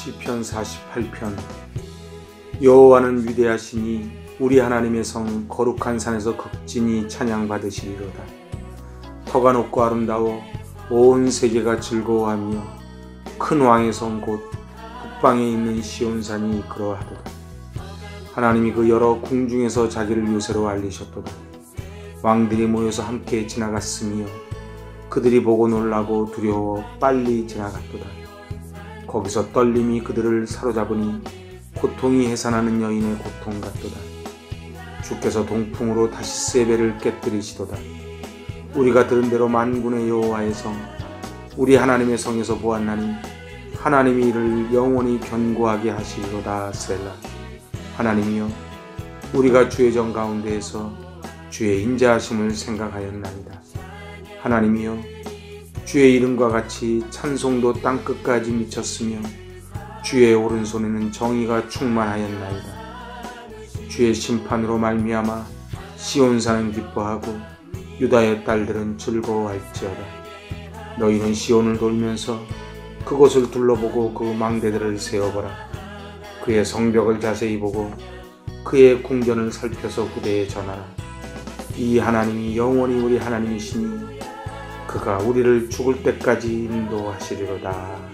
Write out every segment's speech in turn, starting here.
시편 48편. 여호와는 위대하시니 우리 하나님의 성 거룩한 산에서 극진히 찬양받으시리로다. 터가 높고 아름다워 온 세계가 즐거워하며 큰 왕의 성 곧 북방에 있는 시온산이 그러하도다. 하나님이 그 여러 궁중에서 자기를 요새로 알리셨도다. 왕들이 모여서 함께 지나갔으며 그들이 보고 놀라고 두려워 빨리 지나갔도다. 거기서 떨림이 그들을 사로잡으니 고통이 해산하는 여인의 고통 같도다. 주께서 동풍으로 다시스의 배를 깨뜨리시도다. 우리가 들은 대로 만군의 여호와의 성 우리 하나님의 성에서 보았나니 하나님이 이를 영원히 견고하게 하시리로다. 셀라. 하나님이여, 우리가 주의 정 가운데에서 주의 인자하심을 생각하였나이다. 하나님이여, 주의 이름과 같이 찬송도 땅끝까지 미쳤으며 주의 오른손에는 정의가 충만하였나이다. 주의 심판으로 말미암아 시온산은 기뻐하고 유다의 딸들은 즐거워할지어다. 너희는 시온을 돌면서 그곳을 둘러보고 그 망대들을 세어보라. 그의 성벽을 자세히 보고 그의 궁전을 살펴서 후대에 전하라. 이 하나님이 영원히 우리 하나님이시니 그가 우리를 죽을 때까지 인도하시리로다.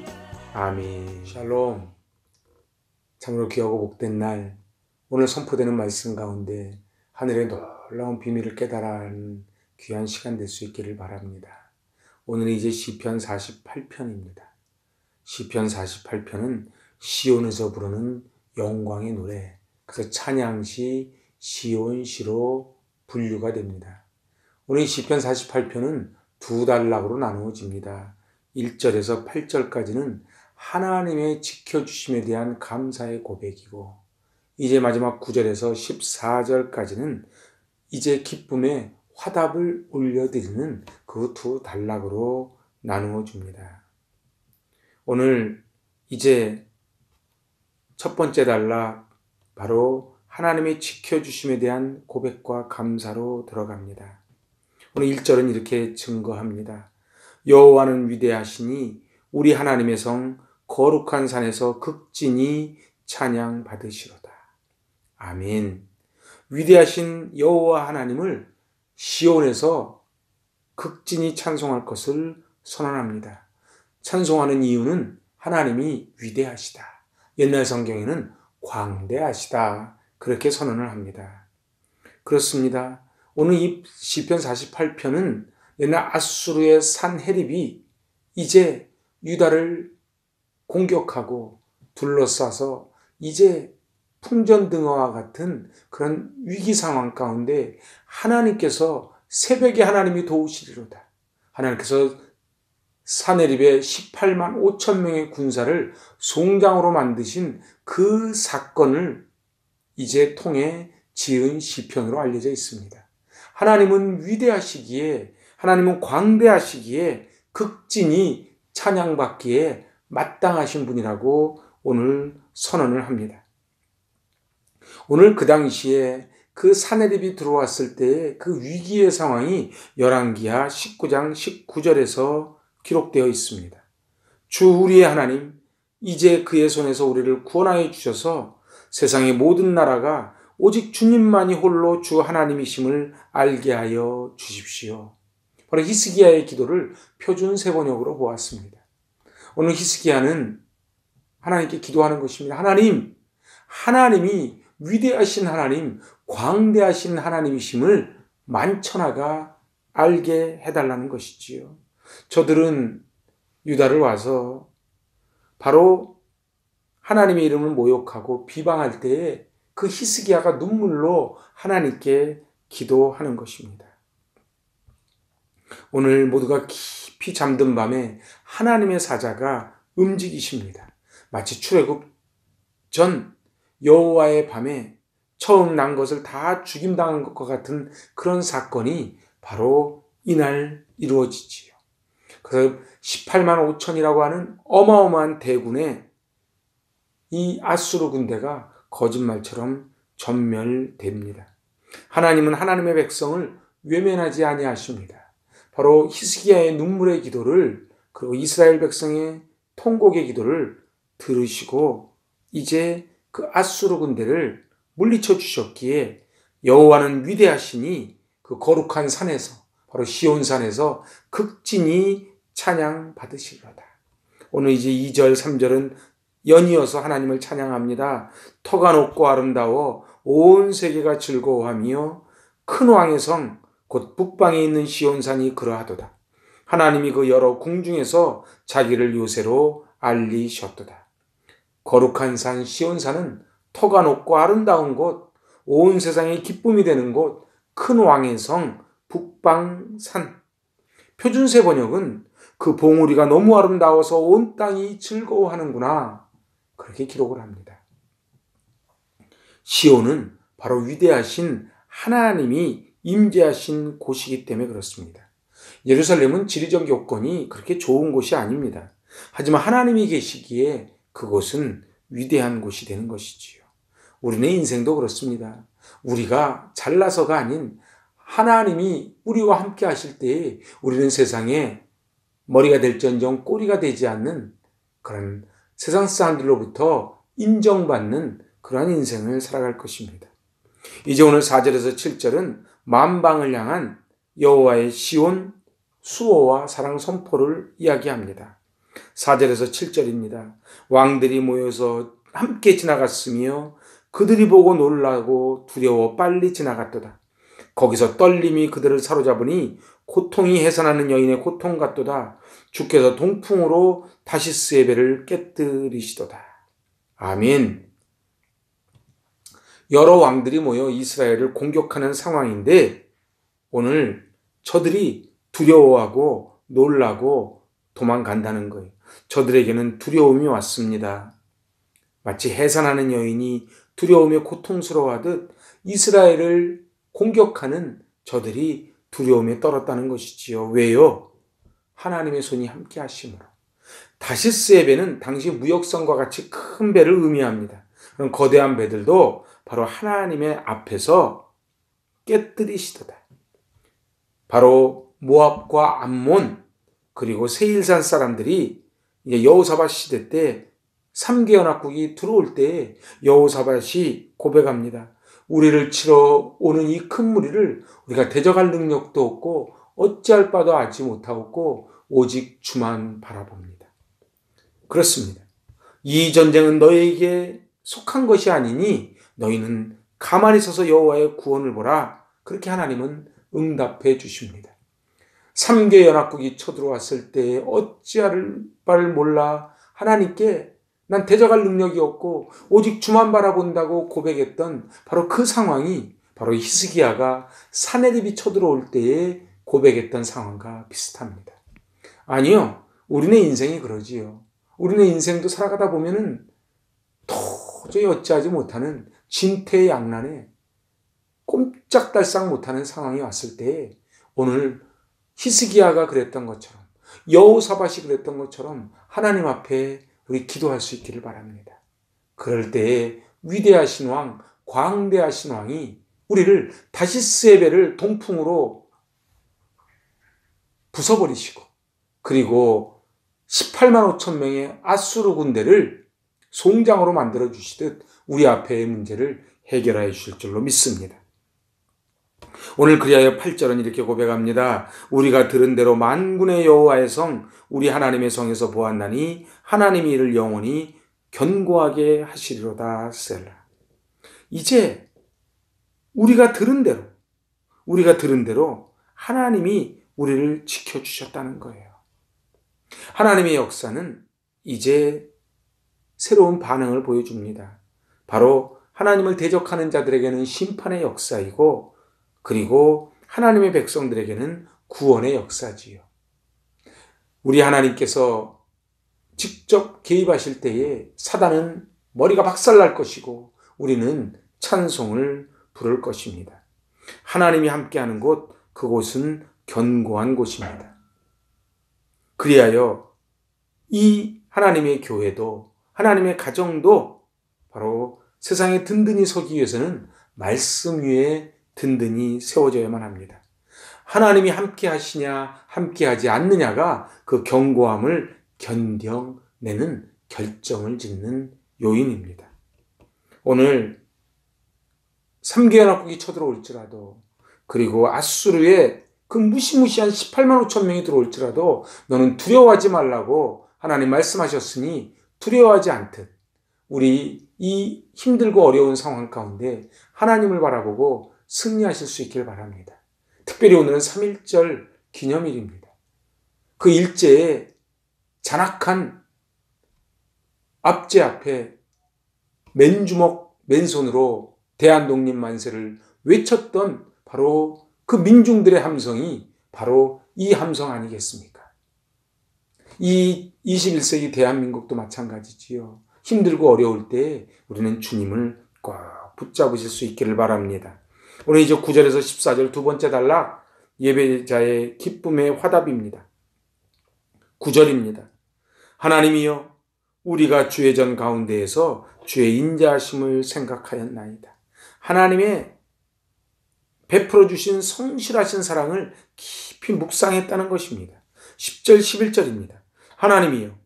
아멘. 샬롬. 참으로 귀하고 복된 날, 오늘 선포되는 말씀 가운데 하늘의 놀라운 비밀을 깨달아 하는 귀한 시간 될 수 있기를 바랍니다. 오늘은 이제 시편 48편입니다. 시편 48편은 시온에서 부르는 영광의 노래, 그래서 찬양시, 시온시로 분류가 됩니다. 오늘 이 시편 48편은 두 단락으로 나누어집니다. 1절에서 8절까지는 하나님의 지켜주심에 대한 감사의 고백이고, 이제 마지막 9절에서 14절까지는 이제 기쁨의 화답을 올려드리는 그 두 단락으로 나누어집니다. 오늘 이제 첫 번째 단락, 바로 하나님의 지켜주심에 대한 고백과 감사로 들어갑니다. 오늘 1절은 이렇게 증거합니다. 여호와는 위대하시니 우리 하나님의 성 거룩한 산에서 극진히 찬양 받으시로다. 아멘. 위대하신 여호와 하나님을 시온에서 극진히 찬송할 것을 선언합니다. 찬송하는 이유는 하나님이 위대하시다. 옛날 성경에는 광대하시다, 그렇게 선언을 합니다. 그렇습니다. 오늘 이 시편 48편은 옛날 아수르의 산헤립이 이제 유다를 공격하고 둘러싸서 이제 풍전등화와 같은 그런 위기 상황 가운데 하나님께서 새벽에 하나님이 도우시리로다. 하나님께서 산헤립의 18만 5천 명의 군사를 송장으로 만드신 그 사건을 이제 통해 지은 시편으로 알려져 있습니다. 하나님은 위대하시기에, 하나님은 광대하시기에 극진히 찬양받기에 마땅하신 분이라고 오늘 선언을 합니다. 오늘 그 당시에 그 산헤립이 들어왔을 때의 그 위기의 상황이 열왕기하 19장 19절에서 기록되어 있습니다. 주 우리의 하나님, 이제 그의 손에서 우리를 구원하여 주셔서 세상의 모든 나라가 오직 주님만이 홀로 주 하나님이심을 알게 하여 주십시오. 바로 히스기야의 기도를 표준 세번역으로 보았습니다. 오늘 히스기야는 하나님께 기도하는 것입니다. 하나님, 하나님이 위대하신 하나님, 광대하신 하나님이심을 만천하가 알게 해달라는 것이지요. 저들은 유다를 와서 바로 하나님의 이름을 모욕하고 비방할 때에 그 히스기야가 눈물로 하나님께 기도하는 것입니다. 오늘 모두가 깊이 잠든 밤에 하나님의 사자가 움직이십니다. 마치 출애굽 전 여호와의 밤에 처음 난 것을 다 죽임당한 것과 같은 그런 사건이 바로 이날 이루어지지요. 그래서 18만 5천이라고 하는 어마어마한 대군의 이 아수르 군대가 거짓말처럼 전멸됩니다. 하나님은 하나님의 백성을 외면하지 아니하십니다. 바로 히스기야의 눈물의 기도를, 그리고 이스라엘 백성의 통곡의 기도를 들으시고 이제 그 앗수르 군대를 물리쳐 주셨기에 여호와는 위대하시니 그 거룩한 산에서 바로 시온산에서 극진히 찬양 받으시리로다. 오늘 이제 2절 3절은 연이어서 하나님을 찬양합니다. 터가 높고 아름다워 온 세계가 즐거워하며 큰 왕의 성 곧 북방에 있는 시온산이 그러하도다. 하나님이 그 여러 궁중에서 자기를 요새로 알리셨도다. 거룩한 산 시온산은 터가 높고 아름다운 곳, 온 세상의 기쁨이 되는 곳, 큰 왕의 성 북방산. 표준세 번역은 그 봉우리가 너무 아름다워서 온 땅이 즐거워하는구나, 그렇게 기록을 합니다. 시온은 바로 위대하신 하나님이 임재하신 곳이기 때문에 그렇습니다. 예루살렘은 지리적 여건이 그렇게 좋은 곳이 아닙니다. 하지만 하나님이 계시기에 그곳은 위대한 곳이 되는 것이지요. 우리네 인생도 그렇습니다. 우리가 잘나서가 아닌 하나님이 우리와 함께 하실 때에 우리는 세상에 머리가 될지언정 꼬리가 되지 않는 그런 세상 사람들로부터 인정받는 그러한 인생을 살아갈 것입니다. 이제 오늘 4절에서 7절은 만방을 향한 여호와의 시온 수호와 사랑 선포를 이야기합니다. 4절에서 7절입니다. 왕들이 모여서 함께 지나갔으며 그들이 보고 놀라고 두려워 빨리 지나갔도다. 거기서 떨림이 그들을 사로잡으니 고통이 해산하는 여인의 고통 같도다. 주께서 동풍으로 다시스의 배를 깨뜨리시도다. 아멘. 여러 왕들이 모여 이스라엘을 공격하는 상황인데 오늘 저들이 두려워하고 놀라고 도망간다는 거예요. 저들에게는 두려움이 왔습니다. 마치 해산하는 여인이 두려움에 고통스러워하듯 이스라엘을 공격하는 저들이 두려움에 떨었다는 것이지요. 왜요? 하나님의 손이 함께 하심으로. 다시스의 배는 당시 무역선과 같이 큰 배를 의미합니다. 그런 거대한 배들도 바로 하나님의 앞에서 깨뜨리시도다. 바로 모압과 암몬 그리고 세일산 사람들이 이제 여호사밧 시대 때 3개 연합국이 들어올 때 여호사밧이 고백합니다. 우리를 치러 오는 이 큰 무리를 우리가 대적할 능력도 없고 어찌할 바도 알지 못하고 오직 주만 바라봅니다. 그렇습니다. 이 전쟁은 너에게 속한 것이 아니니 너희는 가만히 서서 여호와의 구원을 보라. 그렇게 하나님은 응답해 주십니다. 3개 연합국이 쳐들어왔을 때 어찌할 바를 몰라 하나님께 난 대적할 능력이 없고 오직 주만 바라본다고 고백했던 바로 그 상황이 바로 히스기야가 사내립이 쳐들어올 때에 고백했던 상황과 비슷합니다. 아니요, 우리네 인생이 그러지요. 우리네 인생도 살아가다 보면은 도저히 어찌하지 못하는 진퇴양난에 꼼짝달싹 못하는 상황이 왔을 때 오늘 히스기야가 그랬던 것처럼 여호사밧이 그랬던 것처럼 하나님 앞에 우리 기도할 수 있기를 바랍니다. 그럴 때에 위대하신 왕, 광대하신 왕이 우리를 다시스의 배를 동풍으로 부숴버리시고 그리고 18만 5천 명의 앗수르 군대를 송장으로 만들어 주시듯 우리 앞의 문제를 해결하여 주실 줄로 믿습니다. 오늘 그리하여 8절은 이렇게 고백합니다. 우리가 들은 대로 만군의 여호와의 성 우리 하나님의 성에서 보았나니 하나님이 이를 영원히 견고하게 하시리로다. 셀라. 이제 우리가 들은 대로 하나님이 우리를 지켜주셨다는 거예요. 하나님의 역사는 이제 새로운 반응을 보여줍니다. 바로 하나님을 대적하는 자들에게는 심판의 역사이고 그리고 하나님의 백성들에게는 구원의 역사지요. 우리 하나님께서 직접 개입하실 때에 사단은 머리가 박살날 것이고 우리는 찬송을 부를 것입니다. 하나님이 함께하는 곳, 그곳은 견고한 곳입니다. 그리하여 이 하나님의 교회도 하나님의 가정도 바로 세상에 든든히 서기 위해서는 말씀 위에 든든히 세워져야만 합니다. 하나님이 함께 하시냐 함께 하지 않느냐가 그 견고함을 견뎌내는 결정을 짓는 요인입니다. 오늘 3개월 학국이 쳐들어올지라도, 그리고 아수르의 그 무시무시한 18만 5천 명이 들어올지라도 너는 두려워하지 말라고 하나님 말씀하셨으니 두려워하지 않듯 우리 이 힘들고 어려운 상황 가운데 하나님을 바라보고 승리하실 수 있길 바랍니다. 특별히 오늘은 3.1절 기념일입니다. 그 일제에 잔악한 압제 앞에 맨주먹 맨손으로 대한독립 만세를 외쳤던 바로 그 민중들의 함성이 바로 이 함성 아니겠습니까? 이 21세기 대한민국도 마찬가지지요. 힘들고 어려울 때 우리는 주님을 꼭 붙잡으실 수 있기를 바랍니다. 오늘 이제 9절에서 14절 두 번째 단락, 예배자의 기쁨의 화답입니다. 9절입니다. 하나님이여, 우리가 주의 전 가운데에서 주의 인자하심을 생각하였나이다. 하나님의 베풀어 주신 성실하신 사랑을 깊이 묵상했다는 것입니다. 10절 11절입니다. 하나님이여,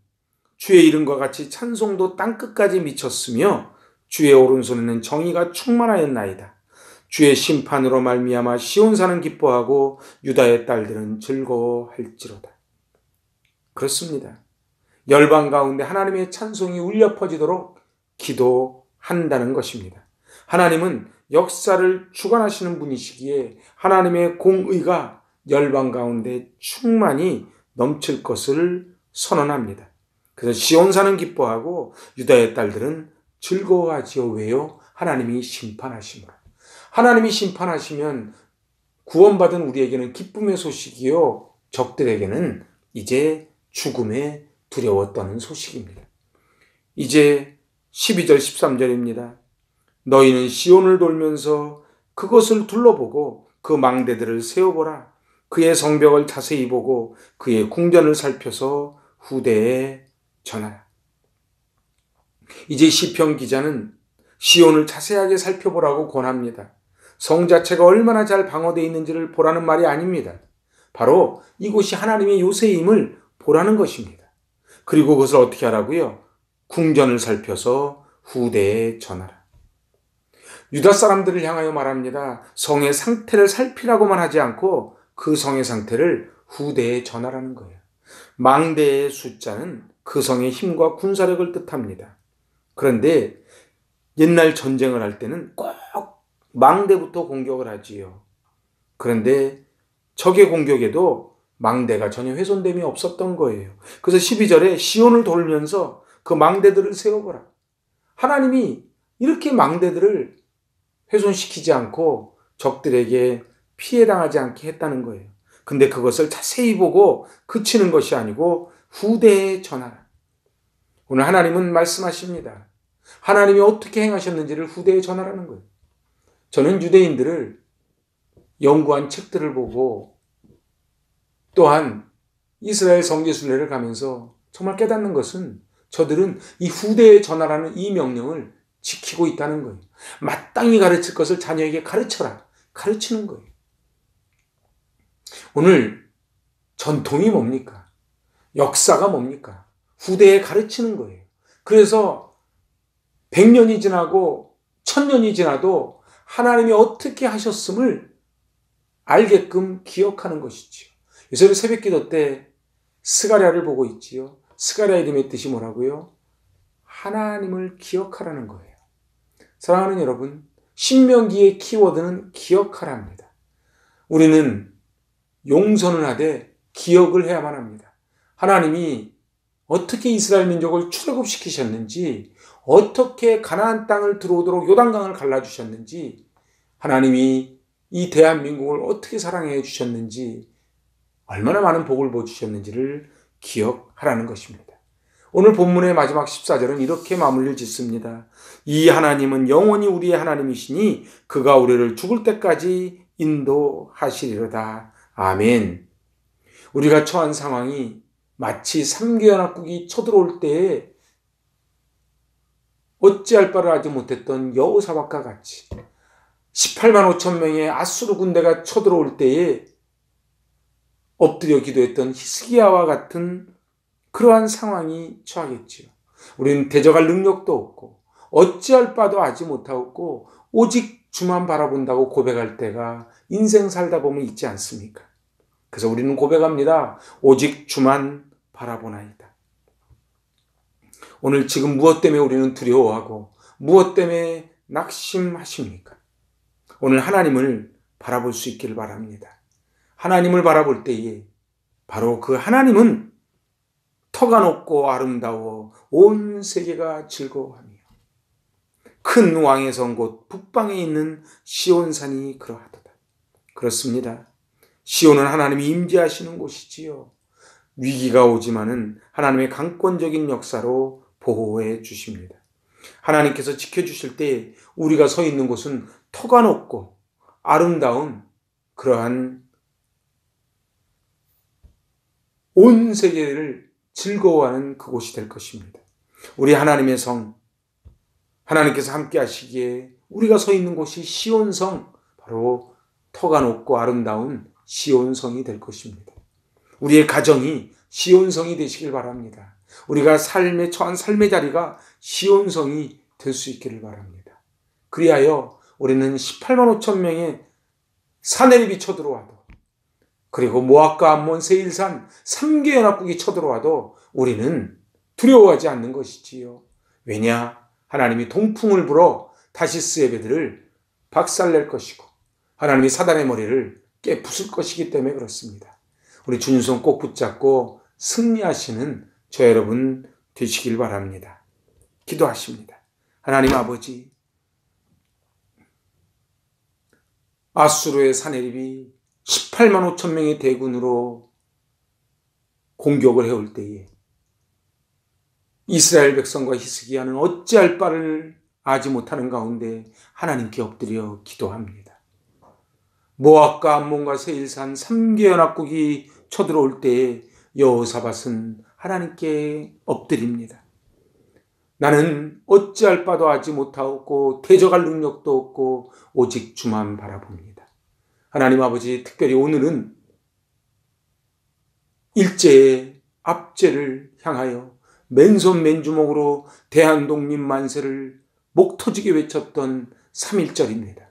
주의 이름과 같이 찬송도 땅끝까지 미쳤으며 주의 오른손에는 정의가 충만하였나이다. 주의 심판으로 말미암아 시온산은 기뻐하고 유다의 딸들은 즐거워할지로다. 그렇습니다. 열방 가운데 하나님의 찬송이 울려 퍼지도록 기도한다는 것입니다. 하나님은 역사를 주관하시는 분이시기에 하나님의 공의가 열방 가운데 충만히 넘칠 것을 선언합니다. 그래서 시온산은 기뻐하고 유다의 딸들은 즐거워하지요. 왜요? 하나님이 심판하심으로. 하나님이 심판하시면 구원받은 우리에게는 기쁨의 소식이요, 적들에게는 이제 죽음의 두려워 떠는 소식입니다. 이제 12절 13절입니다. 너희는 시온을 돌면서 그것을 둘러보고 그 망대들을 세어보라. 그의 성벽을 자세히 보고 그의 궁전을 살펴서 후대에 전하라. 이제 시편 기자는 시온을 자세하게 살펴보라고 권합니다. 성 자체가 얼마나 잘 방어되어 있는지를 보라는 말이 아닙니다. 바로 이곳이 하나님의 요새임을 보라는 것입니다. 그리고 그것을 어떻게 하라고요? 궁전을 살펴서 후대에 전하라. 유다 사람들을 향하여 말합니다. 성의 상태를 살피라고만 하지 않고 그 성의 상태를 후대에 전하라는 거예요. 망대의 숫자는 그 성의 힘과 군사력을 뜻합니다. 그런데 옛날 전쟁을 할 때는 꼭 망대부터 공격을 하지요. 그런데 적의 공격에도 망대가 전혀 훼손됨이 없었던 거예요. 그래서 12절에 시온을 돌면서 그 망대들을 세워보라. 하나님이 이렇게 망대들을 훼손시키지 않고 적들에게 피해당하지 않게 했다는 거예요. 근데 그것을 자세히 보고 그치는 것이 아니고 후대에 전하라. 오늘 하나님은 말씀하십니다. 하나님이 어떻게 행하셨는지를 후대에 전하라는 거예요. 저는 유대인들을 연구한 책들을 보고 또한 이스라엘 성지순례를 가면서 정말 깨닫는 것은 저들은 이 후대에 전하라는 이 명령을 지키고 있다는 거예요. 마땅히 가르칠 것을 자녀에게 가르쳐라. 가르치는 거예요. 오늘 전통이 뭡니까? 역사가 뭡니까? 후대에 가르치는 거예요. 그래서 100년이 지나고 1000년이 지나도 하나님이 어떻게 하셨음을 알게끔 기억하는 것이지요. 요새 새벽기도 때 스가랴를 보고 있지요. 스가랴 이름의 뜻이 뭐라고요? 하나님을 기억하라는 거예요. 사랑하는 여러분, 신명기의 키워드는 기억하라입니다. 우리는 용서는 하되 기억을 해야만 합니다. 하나님이 어떻게 이스라엘 민족을 출애굽시키셨는지, 어떻게 가나안 땅을 들어오도록 요단강을 갈라주셨는지, 하나님이 이 대한민국을 어떻게 사랑해 주셨는지, 얼마나 많은 복을 보여주셨는지를 기억하라는 것입니다. 오늘 본문의 마지막 14절은 이렇게 마무리를 짓습니다. 이 하나님은 영원히 우리의 하나님이시니 그가 우리를 죽을 때까지 인도하시리로다. 아멘. 우리가 처한 상황이 마치 3개 연합국이 쳐들어올 때에 어찌할 바를 알지 못했던 여호사밧과 같이 18만 5천 명의 아수르 군대가 쳐들어올 때에 엎드려 기도했던 히스기야와 같은 그러한 상황이 처하겠지요. 우리는 대적할 능력도 없고 어찌할 바도 하지 못하고 오직 주만 바라본다고 고백할 때가 인생 살다 보면 있지 않습니까? 그래서 우리는 고백합니다. 오직 주만 바라보나이다. 오늘 지금 무엇 때문에 우리는 두려워하고 무엇 때문에 낙심하십니까? 오늘 하나님을 바라볼 수 있기를 바랍니다. 하나님을 바라볼 때에 바로 그 하나님은 터가 높고 아름다워 온 세계가 즐거워하며 큰 왕의 성 곧 북방에 있는 시온산이 그러하도다. 그렇습니다. 시온은 하나님이 임재하시는 곳이지요. 위기가 오지만은 하나님의 강권적인 역사로 보호해 주십니다. 하나님께서 지켜주실 때 우리가 서 있는 곳은 터가 높고 아름다운 그러한 온 세계를 즐거워하는 그곳이 될 것입니다. 우리 하나님의 성, 하나님께서 함께 하시기에 우리가 서 있는 곳이 시온성, 바로 터가 높고 아름다운 시온성이 될 것입니다. 우리의 가정이 시온성이 되시길 바랍니다. 우리가 처한 삶의 자리가 시온성이 될 수 있기를 바랍니다. 그리하여 우리는 18만 5천 명의 사내립이 쳐들어와도, 그리고 모압과 암몬, 세일산 3개 연합국이 쳐들어와도 우리는 두려워하지 않는 것이지요. 왜냐? 하나님이 동풍을 불어 다시스의 배들을 박살낼 것이고 하나님이 사단의 머리를 깨부술 것이기 때문에 그렇습니다. 우리 주님 손 꼭 붙잡고 승리하시는 저 여러분 되시길 바랍니다. 기도하십니다. 하나님 아버지, 아수르의 사내립이 18만 5천 명의 대군으로 공격을 해올 때에 이스라엘 백성과 히스기야는 어찌할 바를 아지 못하는 가운데 하나님께 엎드려 기도합니다. 모압과 암몬과 세일산 3개 연합국이 쳐들어올 때에 여호사밧은 하나님께 엎드립니다. 나는 어찌할 바도 하지 못하고 대적할 능력도 없고 오직 주만 바라봅니다. 하나님 아버지, 특별히 오늘은 일제의 압제를 향하여 맨손 맨주먹으로 대한독립 만세를 목 터지게 외쳤던 3.1절입니다.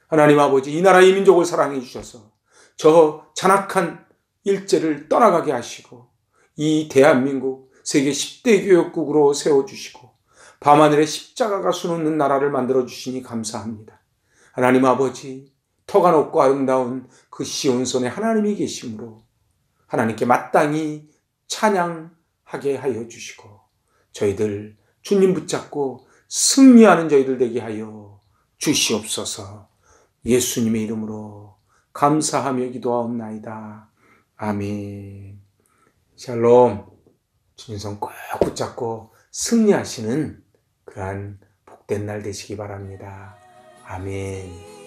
하나님 아버지, 이 나라 이 민족을 사랑해 주셔서 저 잔악한 일제를 떠나가게 하시고 이 대한민국 세계 10대 교역국으로 세워주시고 밤하늘에 십자가가 수놓는 나라를 만들어주시니 감사합니다. 하나님 아버지, 터가 높고 아름다운 그 시온산에 하나님이 계심으로 하나님께 마땅히 찬양하게 하여 주시고 저희들 주님 붙잡고 승리하는 저희들 되게 하여 주시옵소서. 예수님의 이름으로 감사하며 기도하옵나이다. 아멘. 샬롬. 주님 손 꼭 붙잡고 승리하시는 그러한 복된 날 되시기 바랍니다. 아멘.